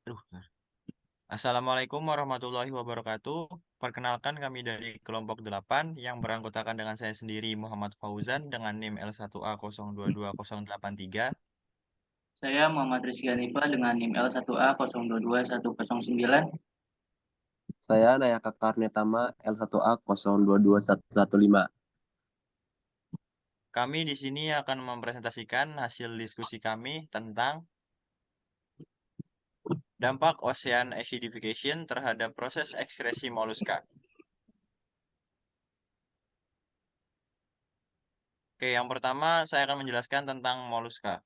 Aduh. Assalamualaikum warahmatullahi wabarakatuh. Perkenalkan kami dari kelompok 8 yang beranggotakan dengan saya sendiri Muhammad Fauzan dengan NIM L1A022083. Saya Muhammad Rizky Hanifah dengan NIM L1A022109. Saya Nayaka Karnetama L1A 022115. Kami di sini akan mempresentasikan hasil diskusi kami tentang dampak ocean acidification terhadap proses ekskresi moluska. Oke, yang pertama saya akan menjelaskan tentang moluska.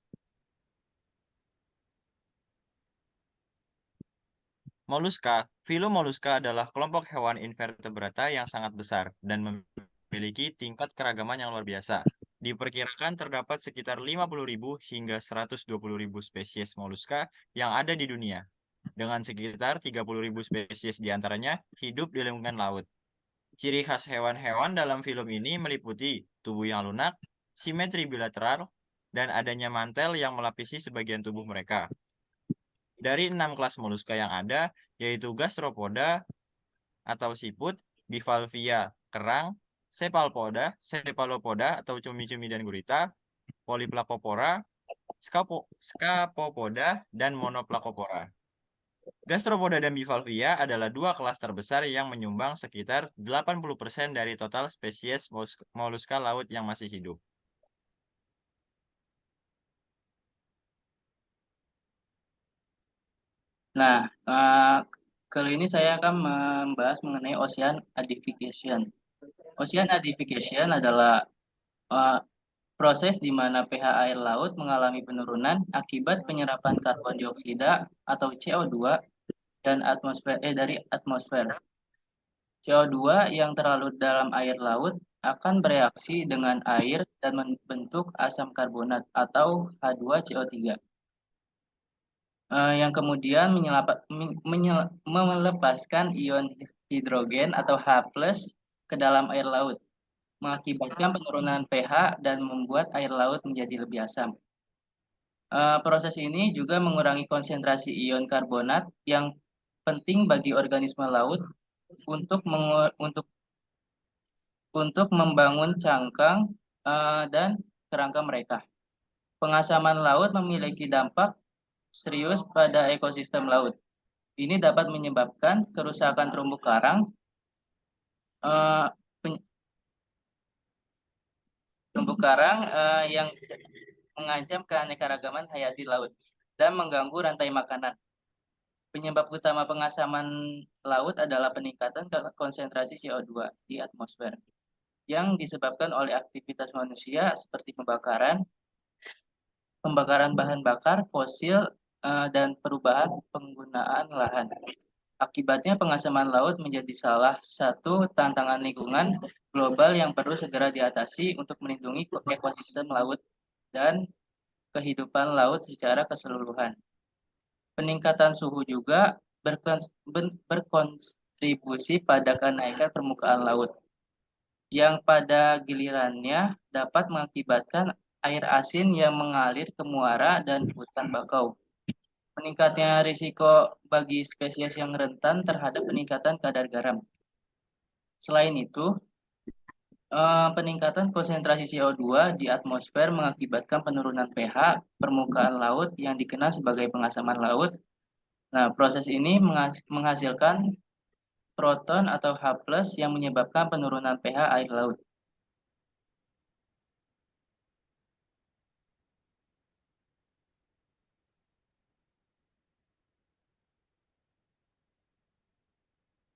Moluska, filum moluska adalah kelompok hewan invertebrata yang sangat besar dan memiliki tingkat keragaman yang luar biasa. Diperkirakan terdapat sekitar 50.000 hingga 120.000 spesies moluska yang ada di dunia, dengan sekitar 30.000 spesies diantaranya hidup di lingkungan laut. Ciri khas hewan-hewan dalam film ini meliputi tubuh yang lunak, simetri bilateral, dan adanya mantel yang melapisi sebagian tubuh mereka. Dari 6 kelas moluska yang ada, yaitu gastropoda atau siput, bivalvia, kerang, cephalopoda atau cumi-cumi dan gurita, polyplacopora, scapopoda, dan monoplacopora. Gastropoda dan bivalvia adalah dua kelas terbesar yang menyumbang sekitar 80% dari total spesies moluska laut yang masih hidup. Nah, kali ini saya akan membahas mengenai ocean acidification. Ocean acidification adalah eh, proses di mana pH air laut mengalami penurunan akibat penyerapan karbon dioksida atau CO2 dan dari atmosfer. CO2 yang terlalu dalam air laut akan bereaksi dengan air dan membentuk asam karbonat atau H2CO3. Yang kemudian melepaskan ion hidrogen atau H+ ke dalam air laut, mengakibatkan penurunan pH dan membuat air laut menjadi lebih asam. Proses ini juga mengurangi konsentrasi ion karbonat yang penting bagi organisme laut untuk membangun cangkang dan kerangka mereka. Pengasaman laut memiliki dampak serius pada ekosistem laut. Ini dapat menyebabkan kerusakan terumbu karang, eh, yang mengancam keanekaragaman hayati laut dan mengganggu rantai makanan. Penyebab utama pengasaman laut adalah peningkatan konsentrasi CO2 di atmosfer yang disebabkan oleh aktivitas manusia seperti pembakaran bahan bakar fosil dan perubahan penggunaan lahan. Akibatnya pengasaman laut menjadi salah satu tantangan lingkungan global yang perlu segera diatasi untuk melindungi ekosistem laut dan kehidupan laut secara keseluruhan. Peningkatan suhu juga berkontribusi pada kenaikan permukaan laut, yang pada gilirannya dapat mengakibatkan air asin yang mengalir ke muara dan hutan bakau. Meningkatnya risiko bagi spesies yang rentan terhadap peningkatan kadar garam. Selain itu, peningkatan konsentrasi CO2 di atmosfer mengakibatkan penurunan pH permukaan laut yang dikenal sebagai pengasaman laut. Nah, proses ini menghasilkan proton atau H+ yang menyebabkan penurunan pH air laut.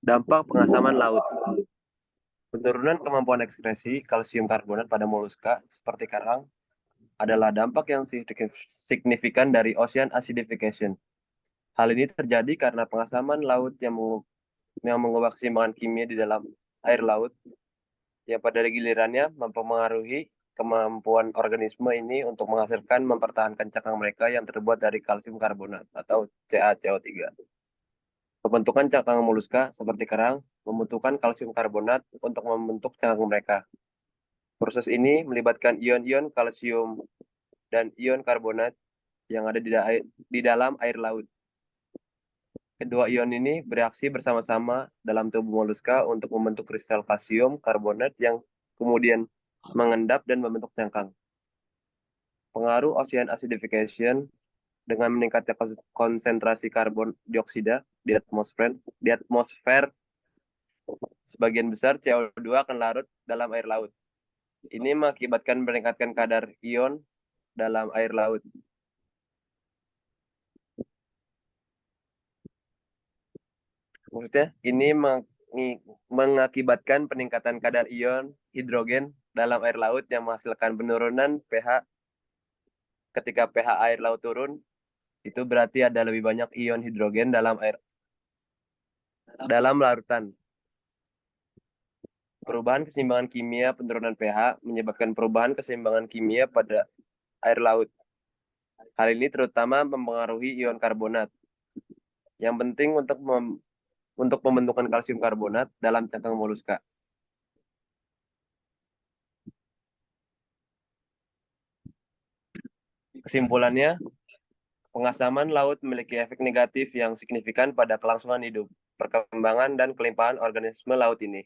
Dampak pengasaman laut. Penurunan kemampuan ekskresi kalsium karbonat pada moluska seperti karang adalah dampak yang signifikan dari ocean acidification. Hal ini terjadi karena pengasaman laut yang mengubah keseimbangan kimia di dalam air laut yang pada gilirannya mempengaruhi kemampuan organisme ini untuk mempertahankan cangkang mereka yang terbuat dari kalsium karbonat atau CaCO3. Pembentukan cangkang moluska seperti kerang membutuhkan kalsium karbonat untuk membentuk cangkang mereka. Proses ini melibatkan ion-ion kalsium dan ion karbonat yang ada di dalam air laut. Kedua ion ini bereaksi bersama-sama dalam tubuh moluska untuk membentuk kristal kalsium karbonat yang kemudian mengendap dan membentuk cangkang. Pengaruh ocean acidification dengan meningkatnya konsentrasi karbon dioksida di atmosfer sebagian besar CO2 akan larut dalam air laut. Ini mengakibatkan meningkatkan kadar ion dalam air laut. Maksudnya, ini mengakibatkan peningkatan kadar ion hidrogen dalam air laut yang menghasilkan penurunan pH. Ketika pH air laut turun, itu berarti ada lebih banyak ion hidrogen dalam larutan. Perubahan keseimbangan kimia penurunan pH menyebabkan perubahan keseimbangan kimia pada air laut. Hal ini terutama mempengaruhi ion karbonat. Yang penting untuk pembentukan kalsium karbonat dalam cangkang moluska. Kesimpulannya, pengasaman laut memiliki efek negatif yang signifikan pada kelangsungan hidup, perkembangan, dan kelimpahan organisme laut ini.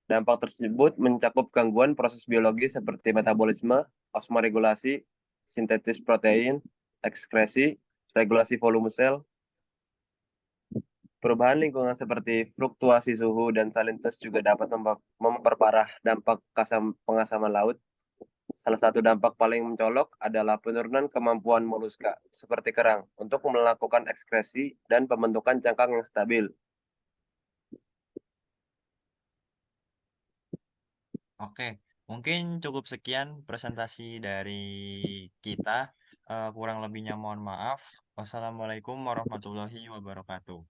Dampak tersebut mencakup gangguan proses biologi seperti metabolisme, osmoregulasi, sintesis protein, ekskresi, regulasi volume sel, perubahan lingkungan seperti fluktuasi suhu dan salintas juga dapat memperparah dampak pengasaman laut. Salah satu dampak paling mencolok adalah penurunan kemampuan moluska, seperti kerang, untuk melakukan ekskresi dan pembentukan cangkang yang stabil. Oke, mungkin cukup sekian presentasi dari kita. Kurang lebihnya mohon maaf. Wassalamualaikum warahmatullahi wabarakatuh.